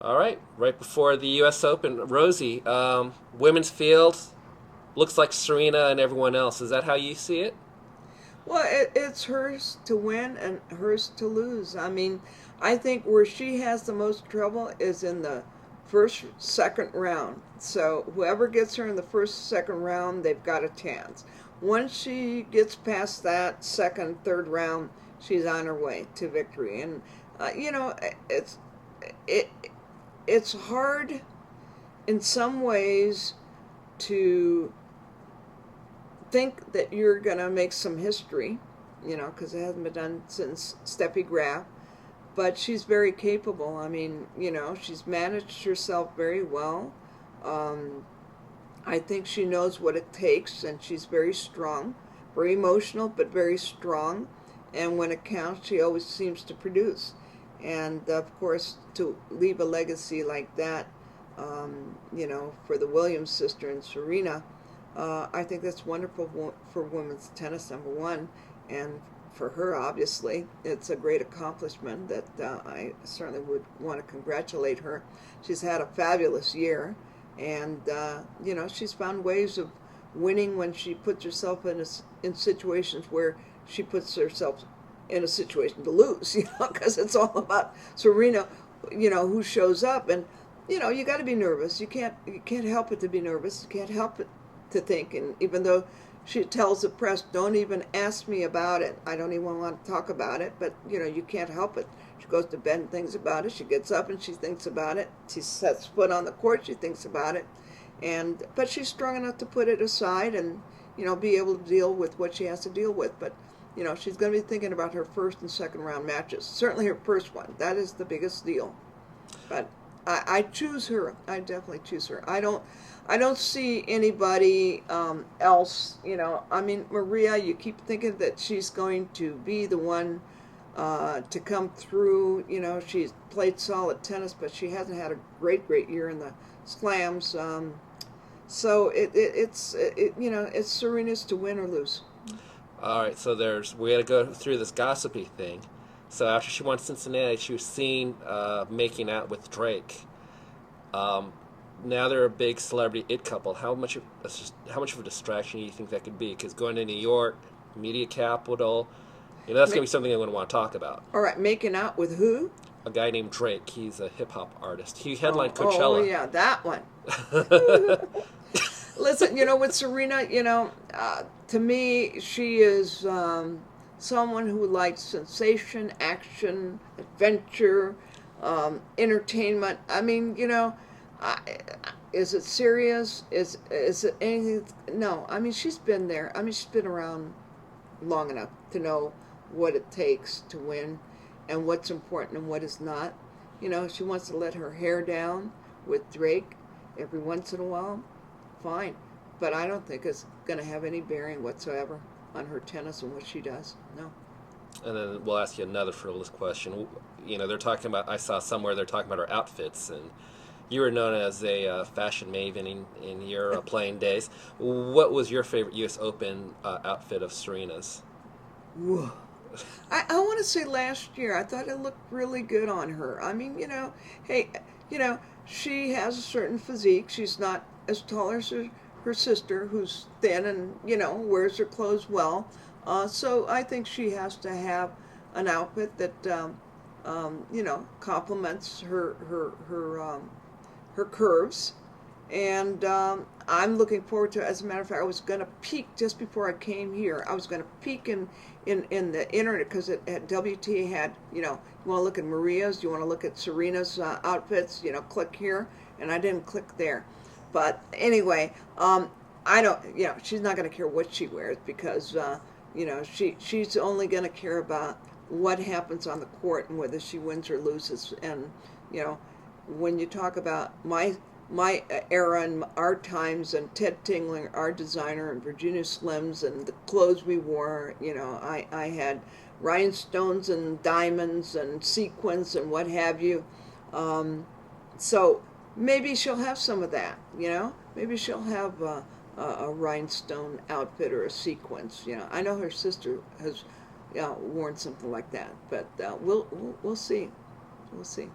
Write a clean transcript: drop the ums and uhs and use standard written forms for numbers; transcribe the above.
All right, right before the U.S. Open, Rosie, women's field looks like Serena and everyone else. Is that how you see it? Well, it's hers to win and hers to lose. I mean, I think where she has the most trouble is in the first, second round. So whoever gets her in the first, second round, they've got a chance. Once she gets past that second, third round, she's on her way to victory. And you know, it it's hard in some ways to think that you're going to make some history, because it hasn't been done since Steffi Graf. But she's very capable. I mean, she's managed herself very well. Um, I think she knows what it takes, and she's very strong, very emotional, but very strong. And when it counts, she always seems to produce. And of course, to leave a legacy like that, for the Williams sister and Serena, I think that's wonderful for women's tennis, number one, and for her, obviously, it's a great accomplishment that I certainly would want to congratulate her. She's had a fabulous year, and she's found ways of winning when she puts herself in situations where she puts herself in a situation to lose. Because it's all about Serena, who shows up, and you got to be nervous. You can't help it to be nervous. You can't help it to think. And even though she tells the press, "Don't even ask me about it. I don't even want to talk about it." But you can't help it. She goes to bed and thinks about it. She gets up and she thinks about it. She sets foot on the court. She thinks about it. But she's strong enough to put it aside and be able to deal with what she has to deal with. But she's going to be thinking about her first and second round matches. Certainly her first one. That is the biggest deal. But I choose her. I definitely choose her. I don't see anybody else. I mean, Maria. You keep thinking that she's going to be the one to come through. She's played solid tennis, but she hasn't had a great year in the slams. So it's Serena's to win or lose. All right, so we got to go through this gossipy thing. So after she won Cincinnati, she was seen making out with Drake. Um, Now they're a big celebrity it couple. How much of a distraction do you think that could be? Because going to New York, media capital, that's Ma- gonna be something I'm gonna want to talk about. All right, making out with who? A guy named Drake. He's a hip hop artist. He Oh, headlined oh Coachella. yeah, that one. Listen, with Serena, to me, she is someone who likes sensation, action, adventure, entertainment. I mean, I, is it serious? Is it anything? No. I mean, she's been there. I mean, she's been around long enough to know what it takes to win and what's important and what is not. She wants to let her hair down with Drake every once in a while, fine. But I don't think it's going to have any bearing whatsoever on her tennis and what she does. No. And then we'll ask you another frivolous question. They're talking about. I saw somewhere they're talking about her outfits, and you were known as a fashion maven in your playing days. What was your favorite U.S. Open outfit of Serena's? Whoa. I want to say last year, I thought it looked really good on her. I mean, hey, she has a certain physique. She's not as tall as her sister, who's thin and, wears her clothes well. So I think she has to have an outfit that, complements her curves. And I'm looking forward to. As a matter of fact, I was going to peek just before I came here. I was going to peek in the internet because at WTA had you want to look at Maria's, you want to look at Serena's outfits. Click here, and I didn't click there. But anyway, I don't. She's not going to care what she wears because she's only going to care about what happens on the court and whether she wins or loses. And you know, when you talk about my era and our times and Ted Tingling, our designer, and Virginia Slims and the clothes we wore, I had rhinestones and diamonds and sequins and what have you. So maybe she'll have some of that. Maybe she'll have a rhinestone outfit or a sequence. I know her sister has worn something like that, but we'll see. We'll see.